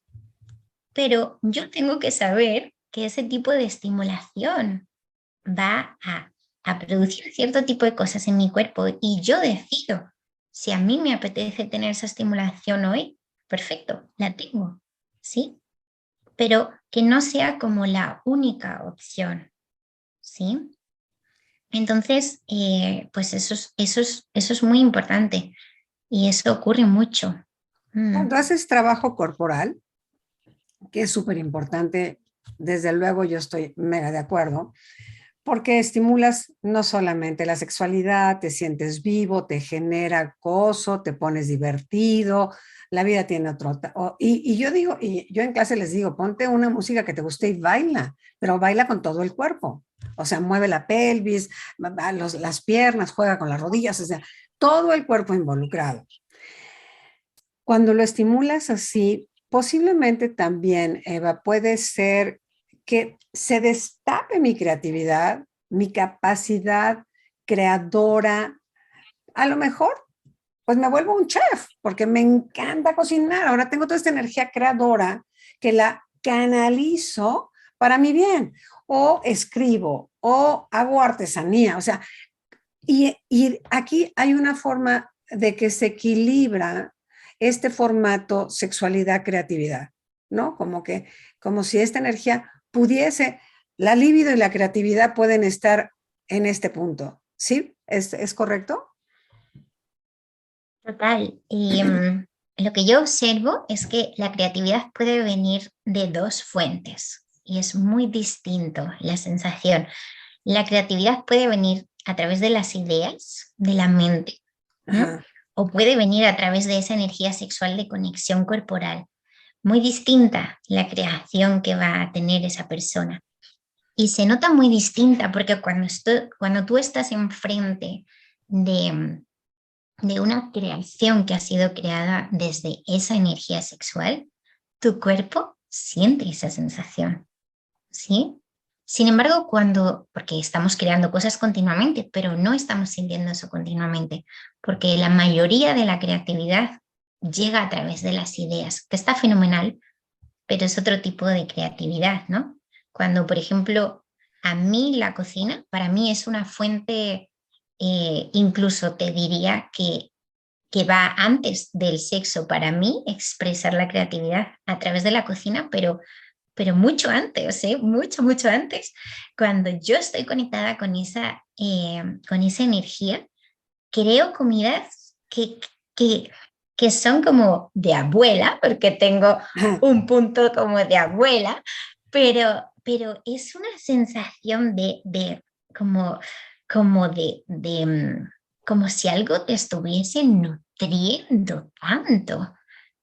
Pero yo tengo que saber que ese tipo de estimulación va a producir cierto tipo de cosas en mi cuerpo y yo decido si a mí me apetece tener esa estimulación hoy, perfecto, la tengo, ¿sí? Pero que no sea como la única opción, ¿sí? Entonces, pues eso es muy importante y eso ocurre mucho. Cuando haces trabajo corporal, que es súper importante, desde luego yo estoy mega de acuerdo, porque estimulas no solamente la sexualidad, te sientes vivo, te genera gozo, te pones divertido, la vida tiene otro... Y yo digo, y yo en clase les digo, ponte una música que te guste y baila, pero baila con todo el cuerpo. O sea, mueve la pelvis, las piernas, juega con las rodillas, o sea, todo el cuerpo involucrado. Cuando lo estimulas así, posiblemente también, Eva, puede ser que se destape mi creatividad, mi capacidad creadora. A lo mejor, pues me vuelvo un chef, porque me encanta cocinar. Ahora tengo toda esta energía creadora que la canalizo para mi bien. O escribo, o hago artesanía. O sea, y aquí hay una forma de que se equilibra este formato sexualidad-creatividad, ¿no? Como si esta energía pudiese, la libido y la creatividad pueden estar en este punto, ¿sí? ¿Es correcto? Total. Y lo que yo observo es que la creatividad puede venir de dos fuentes y es muy distinto la sensación. La creatividad puede venir a través de las ideas, de la mente, ¿no? Ajá. O puede venir a través de esa energía sexual de conexión corporal. Muy distinta la creación que va a tener esa persona. Y se nota muy distinta porque cuando tú estás enfrente de, de una creación que ha sido creada desde esa energía sexual, tu cuerpo siente esa sensación, ¿sí? Sin embargo, porque estamos creando cosas continuamente, pero no estamos sintiendo eso continuamente, porque la mayoría de la creatividad llega a través de las ideas, que está fenomenal, pero es otro tipo de creatividad, ¿no? Cuando, por ejemplo, a mí la cocina, para mí es una fuente, incluso te diría que va antes del sexo para mí, expresar la creatividad a través de la cocina, pero mucho antes, ¿eh? Mucho, mucho antes, cuando yo estoy conectada con esa energía, creo comidas que que son como de abuela, porque tengo un punto como de abuela, pero es una sensación de como, como si algo te estuviese nutriendo tanto,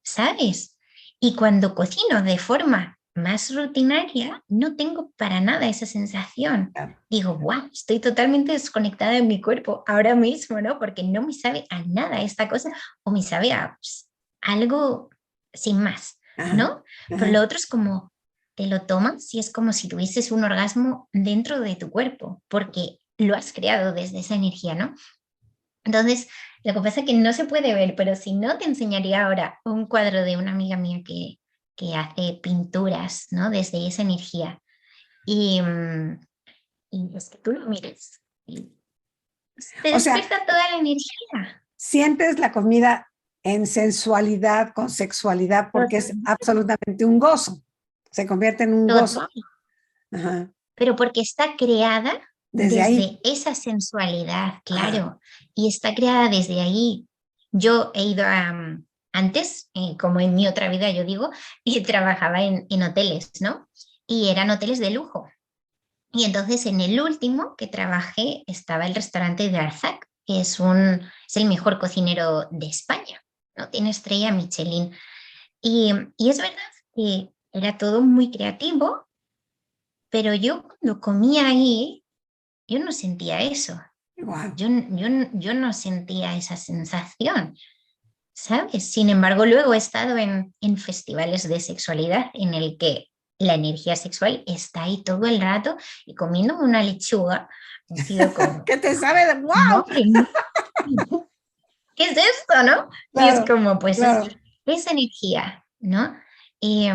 ¿sabes? Y cuando cocino de forma más rutinaria, no tengo para nada esa sensación. Digo, wow, estoy totalmente desconectada de mi cuerpo ahora mismo, ¿no? Porque no me sabe a nada esta cosa o me sabe a algo sin más, ¿no? Pero lo otro es como te lo tomas y es como si tuvieses un orgasmo dentro de tu cuerpo, porque lo has creado desde esa energía, ¿no? Entonces, lo que pasa es que no se puede ver, pero si no, te enseñaría ahora un cuadro de una amiga mía que hace pinturas, ¿no? Desde esa energía. Y es que tú lo mires y te O sea, despierta toda la energía. sientes la comida en sensualidad, con sexualidad, porque es Total, absolutamente un gozo. Se convierte en un gozo. total. Ajá. Pero porque está creada Desde ahí. desde esa sensualidad, Ajá. claro, y está creada desde ahí. Yo he ido antes, como en mi otra vida, yo digo, y trabajaba en hoteles, ¿no? Y eran hoteles de lujo. Y entonces en el último que trabajé estaba el restaurante de Arzac, que es el mejor cocinero de España, ¿no? Tiene estrella Michelin. Y es verdad que era todo muy creativo, pero yo cuando comía ahí, yo no sentía eso. Wow. Yo no sentía esa sensación, ¿sabes? Sin embargo, luego he estado en festivales de sexualidad en el que la energía sexual está ahí todo el rato y comiendo una lechuga. Ha sido como, ¿Qué te sabe de wow? madre mía, ¿qué es esto, no? Y es Claro, como, pues es claro. esa energía, ¿no? Y,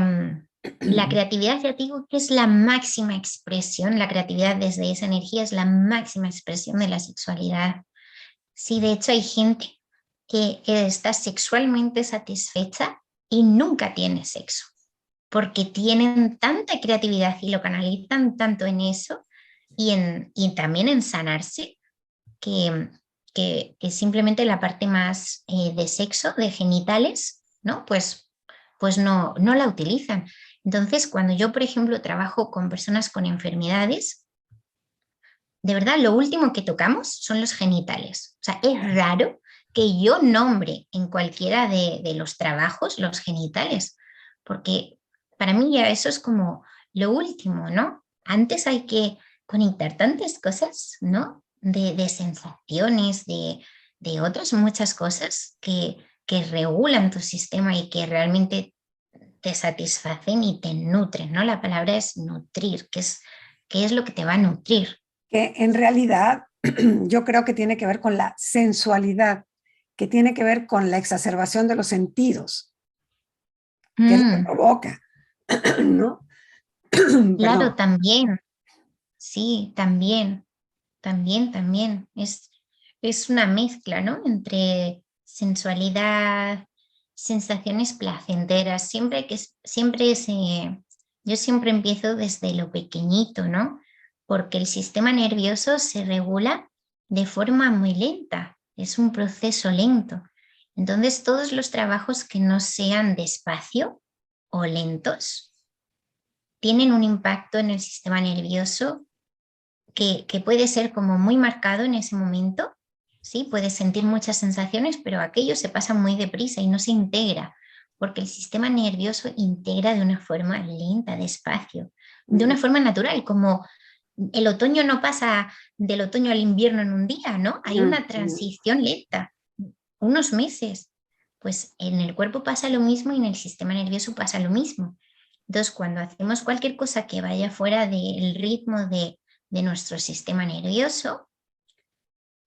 la creatividad, ya te digo que es la máxima expresión, la creatividad desde esa energía es la máxima expresión de la sexualidad. Sí, de hecho hay gente que está sexualmente satisfecha y nunca tiene sexo, porque tienen tanta creatividad y lo canalizan tanto en eso y también en sanarse, que, que simplemente la parte más de sexo, de genitales, ¿no? Pues no la utilizan. Entonces, cuando yo, por ejemplo, trabajo con personas con enfermedades, de verdad, lo último que tocamos son los genitales. O sea, es raro que yo nombre en cualquiera de los trabajos los genitales, porque para mí ya eso es como lo último, ¿no? Antes hay que conectar tantas cosas, ¿no? De sensaciones, de otras muchas cosas que regulan tu sistema y que realmente te satisfacen y te nutren, ¿no? La palabra es nutrir, qué es lo que te va a nutrir. Que en realidad yo creo que tiene que ver con la sensualidad, que tiene que ver con la exacerbación de los sentidos, que es lo que provoca, ¿no? Claro, Perdón. también, sí, también. Es una mezcla, ¿no? Entre sensualidad, sensaciones placenteras. Yo siempre empiezo desde lo pequeñito, ¿no? Porque el sistema nervioso se regula de forma muy lenta, es un proceso lento. Entonces, todos los trabajos que no sean despacio o lentos tienen un impacto en el sistema nervioso que puede ser como muy marcado en ese momento, ¿sí? Puedes sentir muchas sensaciones, pero aquello se pasa muy deprisa y no se integra, porque el sistema nervioso integra de una forma lenta, despacio, de una forma natural, como el otoño no pasa del otoño al invierno en un día, ¿no? Hay una transición lenta, unos meses. Pues en el cuerpo pasa lo mismo y en el sistema nervioso pasa lo mismo. Entonces, cuando hacemos cualquier cosa que vaya fuera del ritmo de nuestro sistema nervioso,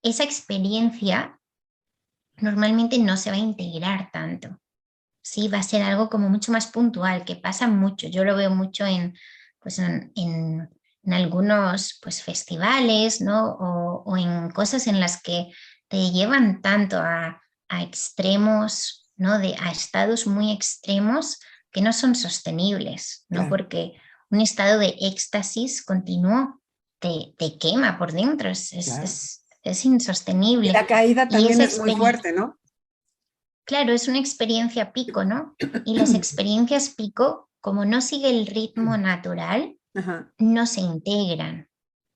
esa experiencia normalmente no se va a integrar tanto. Sí, va a ser algo como mucho más puntual, que pasa mucho. Yo lo veo mucho pues en algunos pues, festivales, ¿no? O en cosas en las que te llevan tanto a extremos, ¿no? A estados muy extremos que no son sostenibles, ¿no? Claro. Porque un estado de éxtasis continuo te quema por dentro, Claro. es Y insostenible. la caída Y también esa es muy experiencia, fuerte, ¿no? claro, es una experiencia pico, ¿no? Y las experiencias pico, como no sigue el ritmo natural, Ajá, no se integran,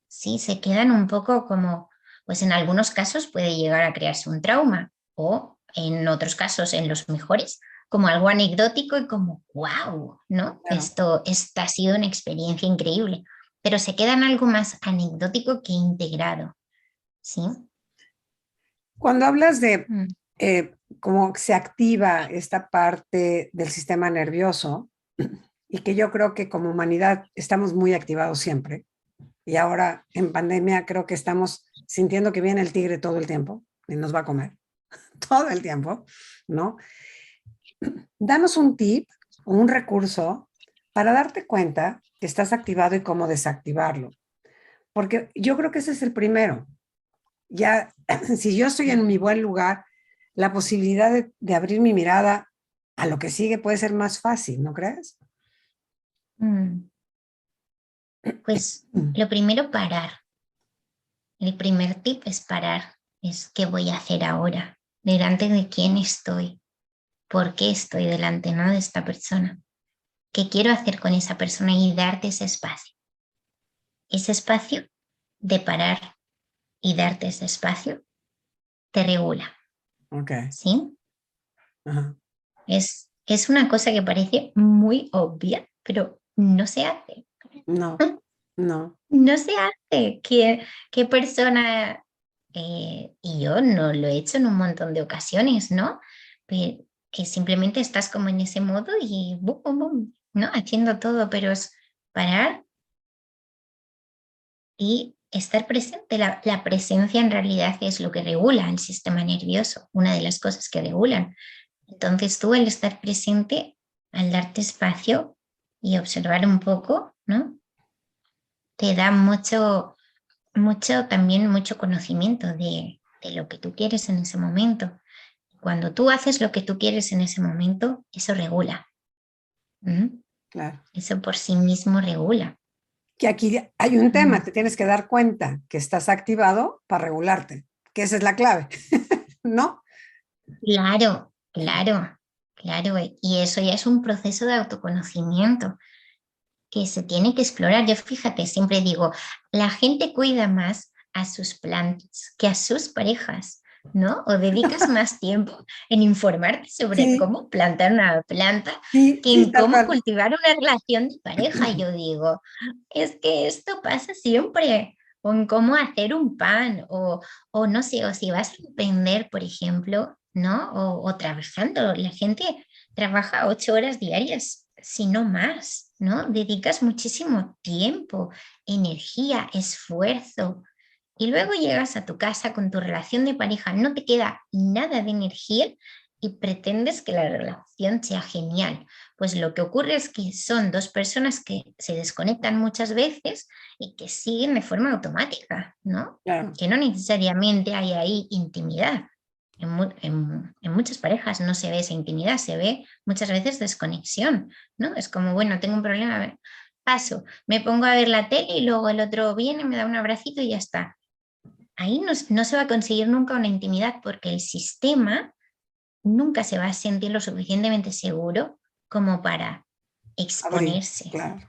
¿sí? Se quedan un poco como, pues en algunos casos puede llegar a crearse un trauma o en otros casos, en los mejores, como algo anecdótico y como, wow, ¿no? claro. Esta ha sido una experiencia increíble, pero se queda en algo más anecdótico que integrado, ¿sí? Cuando hablas de Mm, cómo se activa esta parte del sistema nervioso, y que yo creo que como humanidad estamos muy activados siempre, y ahora en pandemia creo que estamos sintiendo que viene el tigre todo el tiempo y nos va a comer todo el tiempo, ¿no? Danos un tip o un recurso para darte cuenta que estás activado y cómo desactivarlo, porque yo creo que ese es el primero. Ya, si yo estoy en mi buen lugar, la posibilidad de abrir mi mirada a lo que sigue puede ser más fácil, ¿no crees? mm. Pues lo primero, parar. El primer tip es parar. Es qué voy a hacer ahora, delante de quién estoy, por qué estoy delante, ¿no? De esta persona. ¿Qué quiero hacer con esa persona? Y darte ese espacio. Ese espacio de parar y darte ese espacio te regula, Ok. ¿sí? Ajá. Es una cosa que parece muy obvia, pero no se hace. No, no. No se hace. ¿Qué persona, y yo no lo he hecho en un montón de ocasiones, ¿no? Que simplemente estás como en ese modo y bum, bum, bum, ¿no? Haciendo todo, pero es parar y estar presente. La presencia en realidad es lo que regula el sistema nervioso, una de las cosas que regulan. Entonces tú al estar presente, al darte espacio y observar un poco, ¿no? Te da también mucho conocimiento de lo que tú quieres en ese momento. Cuando tú haces lo que tú quieres en ese momento, eso regula. ¿Mm? Claro. Eso por sí mismo regula. Que aquí hay un Mm. tema, te tienes que dar cuenta que estás activado para regularte, que esa es la clave, ¿no? Claro, claro, claro. Y eso ya es un proceso de autoconocimiento que se tiene que explorar. Yo fíjate, siempre digo, la gente cuida más a sus plantas que a sus parejas, ¿no? O dedicas más tiempo en informarte sobre Sí, cómo plantar una planta sí, que sí, en tal cómo cual. cultivar una relación de pareja. Yo digo, es que esto pasa siempre. O en cómo hacer un pan, o no sé, o si vas a emprender, por ejemplo, ¿no? O trabajando. La gente trabaja 8 horas diarias, si no más, ¿no? Dedicas muchísimo tiempo, energía, esfuerzo. Y luego llegas a tu casa con tu relación de pareja, no te queda nada de energía y pretendes que la relación sea genial. Pues lo que ocurre es que son dos personas que se desconectan muchas veces y que siguen de forma automática, ¿no? Claro. Que no necesariamente hay ahí intimidad. En muchas parejas no se ve esa intimidad, se ve muchas veces desconexión, ¿no? Es como, bueno, tengo un problema, a ver, paso, me pongo a ver la tele y luego el otro viene, me da un abracito y ya está. Ahí no se va a conseguir nunca una intimidad porque el sistema nunca se va a sentir lo suficientemente seguro como para Abrir, exponerse, claro,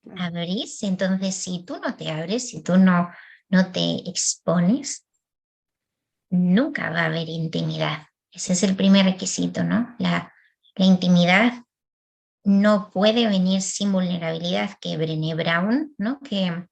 claro. abrirse. Entonces, si tú no te abres, si tú no te expones, nunca va a haber intimidad. Ese es el primer requisito, ¿no? La intimidad no puede venir sin vulnerabilidad, que Brené Brown, ¿no? Que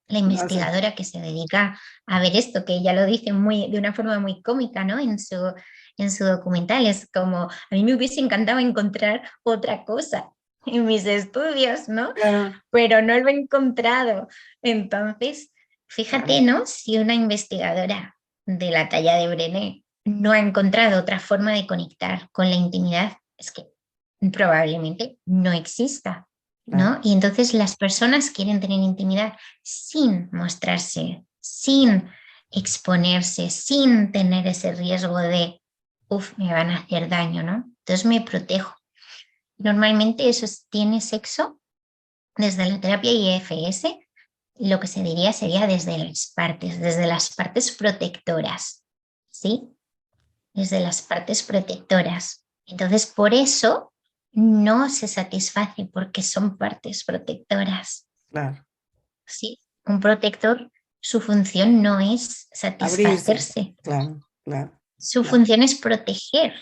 la No sé. investigadora que se dedica a ver esto, que ella lo dice de una forma muy cómica, ¿no? En su documental, es como, a mí me hubiese encantado encontrar otra cosa en mis estudios, ¿no? Claro, Pero no lo he encontrado. Entonces, fíjate, claro. ¿no? Si una investigadora de la talla de Brené no ha encontrado otra forma de conectar con la intimidad, es que probablemente no exista, Claro. ¿no? Y entonces las personas quieren tener intimidad sin mostrarse, sin exponerse, sin tener ese riesgo de, uff, me van a hacer daño, ¿no? Entonces me protejo. Normalmente eso tiene sexo desde la terapia IFS, lo que se diría sería desde las partes protectoras, ¿sí? desde las partes protectoras. Entonces, por eso no se satisface porque son partes protectoras. Claro. ¿Sí? Un protector, su función no es Abrirse. satisfacerse, Claro, claro, su claro, función es proteger,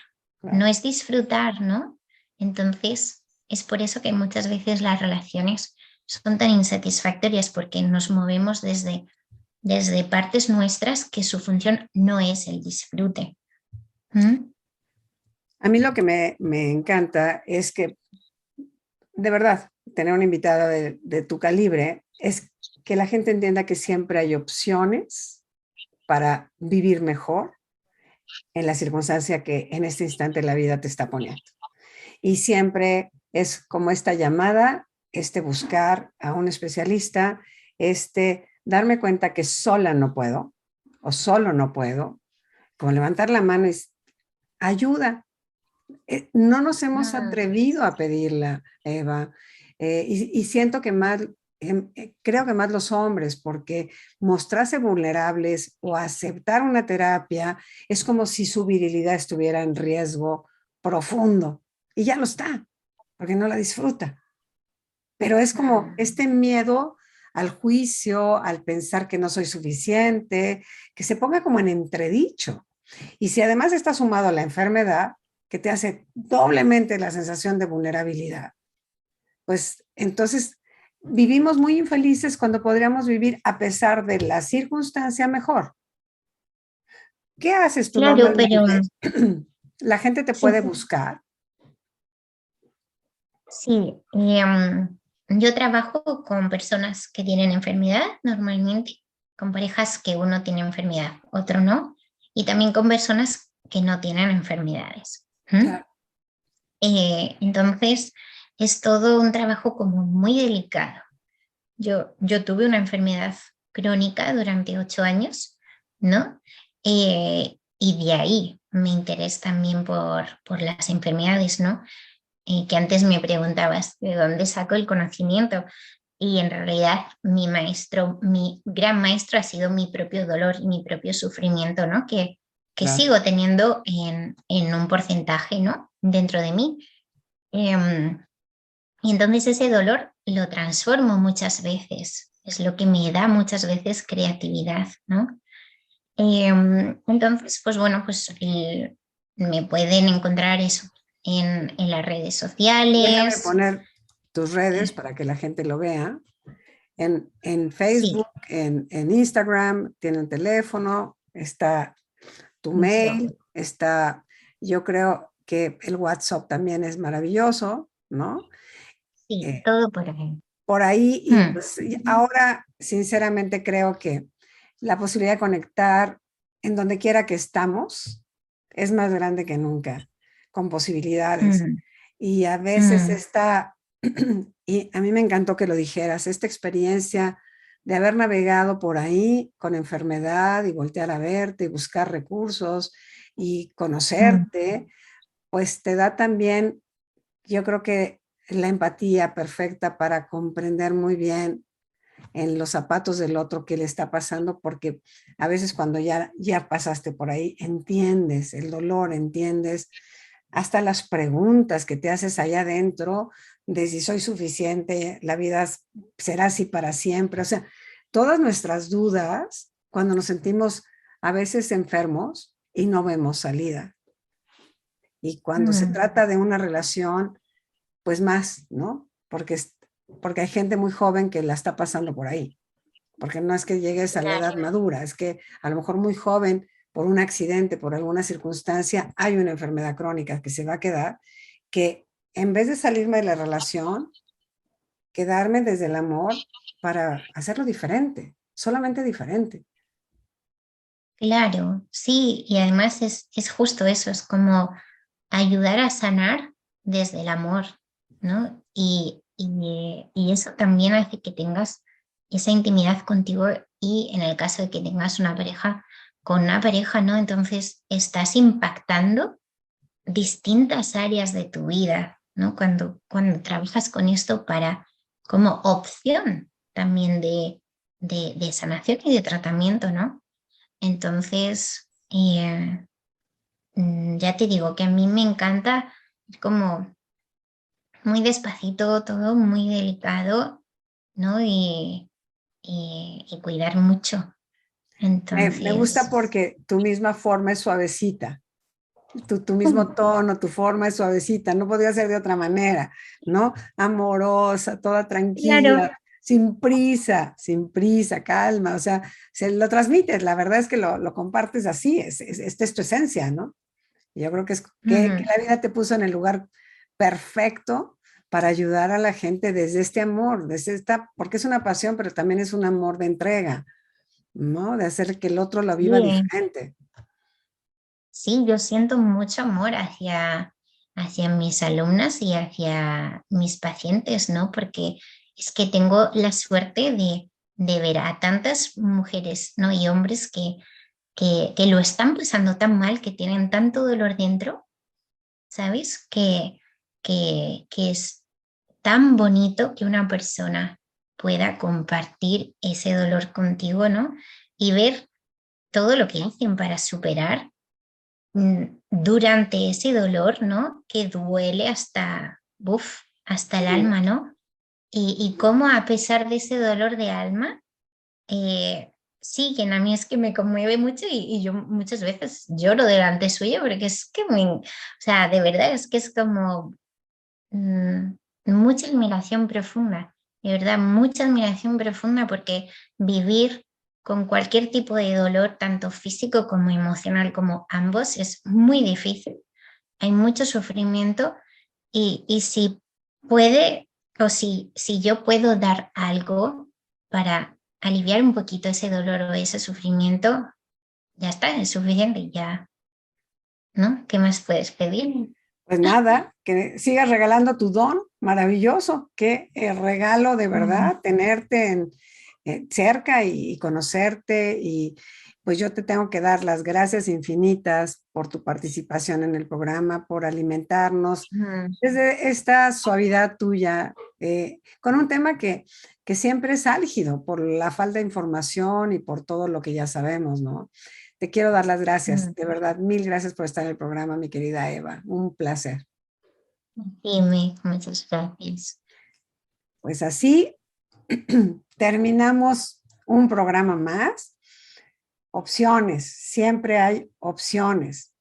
no claro. es disfrutar, ¿no? Entonces, es por eso que muchas veces las relaciones son tan insatisfactorias porque nos movemos desde partes nuestras que su función no es el disfrute. ¿Mm? A mí lo que me encanta es que, de verdad, tener una invitada de tu calibre es que la gente entienda que siempre hay opciones para vivir mejor en la circunstancia que en este instante la vida te está poniendo. Y siempre es como esta llamada, este buscar a un especialista, este darme cuenta que sola no puedo o solo no puedo, como levantar la mano y ayuda. No nos hemos atrevido a pedirla, Eva, y siento que más, creo que más los hombres, porque mostrarse vulnerables o aceptar una terapia es como si su virilidad estuviera en riesgo profundo, y ya lo está, porque no la disfruta. Pero es como este miedo al juicio, al pensar que no soy suficiente, que se ponga como en entredicho. Y si además está sumado a la enfermedad, que te hace doblemente la sensación de vulnerabilidad, pues entonces vivimos muy infelices cuando podríamos vivir a pesar de la circunstancia mejor. ¿Qué haces tú Claro, pero normalmente? La gente te sí, puede buscar. sí. Yo trabajo con personas que tienen enfermedad normalmente, con parejas que uno tiene enfermedad, otro no, y también con personas que no tienen enfermedades. ¿Mm? Claro. Entonces, es todo un trabajo como muy delicado. Yo tuve una enfermedad crónica durante 8 años, ¿no? Y de ahí me interés también por las enfermedades, ¿no? Que antes me preguntabas de dónde saco el conocimiento. Y en realidad mi maestro, mi gran maestro ha sido mi propio dolor y mi propio sufrimiento, ¿no? Que Claro. sigo teniendo en un porcentaje, ¿no? Dentro de mí. Em, y entonces ese dolor lo transformo muchas veces. Es lo que me da muchas veces creatividad, ¿no? Entonces, pues bueno, pues me pueden encontrar eso en las redes Déjame sociales. poner tus redes para que la gente lo vea. En Facebook, Sí, en Instagram, tienen teléfono, está tu yo, mail, está, yo creo que el WhatsApp también es maravilloso, ¿no? sí, Eh, todo por ahí. por ahí, y Hmm, pues ahora sinceramente creo que la posibilidad de conectar en donde quiera que estamos es más grande que nunca, con posibilidades. hmm, Y a veces hmm, esta, y a mí me encantó que lo dijeras, esta experiencia de haber navegado por ahí con enfermedad y voltear a verte y buscar recursos y hmm. conocerte, pues te da también, yo creo que la empatía perfecta para comprender muy bien en los zapatos del otro qué le está pasando, porque a veces cuando ya pasaste por ahí, entiendes el dolor, entiendes hasta las preguntas que te haces allá adentro de si soy suficiente, la vida será así para siempre. O sea, todas nuestras dudas cuando nos sentimos a veces enfermos y no vemos salida. Y cuando se Hmm. trata de una relación, pues más, ¿no? Porque hay gente muy joven que la está pasando por ahí. Porque no es que llegues a la edad Claro. madura, es que a lo mejor muy joven, por un accidente, por alguna circunstancia, hay una enfermedad crónica que se va a quedar, que en vez de salirme de la relación, quedarme desde el amor para hacerlo diferente, solamente diferente. Claro, sí, y además es justo eso, es como ayudar a sanar desde el amor, ¿no? Y eso también hace que tengas esa intimidad contigo y en el caso de que tengas una pareja, con una pareja, ¿no? Entonces estás impactando distintas áreas de tu vida, ¿no? Cuando trabajas con esto para como opción también de sanación y de tratamiento, ¿no? Entonces, ya te digo que a mí me encanta como muy despacito, todo muy delicado, ¿no? Y cuidar mucho. Me gusta Entonces, porque tu misma forma es suavecita, tu mismo tono, tu forma es suavecita, no podría ser de otra manera, ¿no? Amorosa, toda claro, tranquila, sin prisa, calma, o sea, se lo transmites, la verdad es que lo compartes así, esta es tu esencia, ¿no? Yo creo que es que la vida te puso en el lugar perfecto para ayudar a la gente desde este amor, desde esta, porque es una pasión, pero también es un amor de entrega, ¿no? De hacer que el otro lo viva sí, diferente. sí, yo siento mucho amor hacia mis alumnas y hacia mis pacientes, ¿no? Porque es que tengo la suerte de ver a tantas mujeres, ¿no? Y hombres que lo están pasando tan mal, que tienen tanto dolor dentro, ¿sabes? Que es tan bonito que una persona pueda compartir ese dolor contigo, ¿no? Y ver todo lo que hacen para superar durante ese dolor, ¿no? Que duele hasta, uf, hasta el Sí. alma, ¿no? Y cómo a pesar de ese dolor de alma, siguen. A mí es que me conmueve mucho y yo muchas veces lloro delante suyo porque es que o sea, de verdad es que es como mm, mucha admiración profunda, de verdad, mucha admiración profunda porque vivir con cualquier tipo de dolor, tanto físico como emocional, como ambos, es muy difícil. Hay mucho sufrimiento y si puede o si yo puedo dar algo para aliviar un poquito ese dolor o ese sufrimiento, ya está, es suficiente, ya, ¿no? ¿Qué más puedes pedir? Pues nada, que sigas regalando tu don, maravilloso, qué regalo de Mm, verdad, tenerte cerca y conocerte y pues yo te tengo que dar las gracias infinitas por tu participación en el programa, por alimentarnos mm, desde esta suavidad tuya, con un tema que siempre es álgido por la falta de información y por todo lo que ya sabemos, ¿no? Te quiero dar las gracias, mm. de verdad, mil gracias por estar en el programa, mi querida Eva. Un placer. Dime, muchas gracias. Pues así terminamos un programa más. Opciones, siempre hay opciones.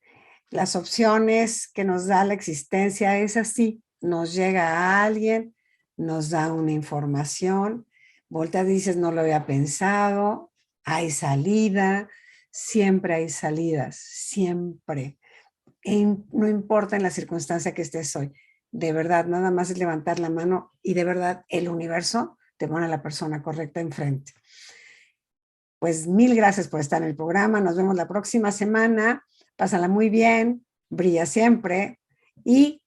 Las opciones que nos da la existencia es así. Nos llega a alguien, nos da una información, volteas y dices, no lo había pensado, hay salida, siempre hay salidas, siempre. No importa en la circunstancia que estés hoy. De verdad, nada más es levantar la mano y de verdad el universo te pone a la persona correcta enfrente. Pues mil gracias por estar en el programa. Nos vemos la próxima semana. Pásala muy bien, brilla siempre y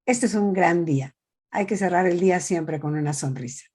este es un gran día. Hay que cerrar el día siempre con una sonrisa.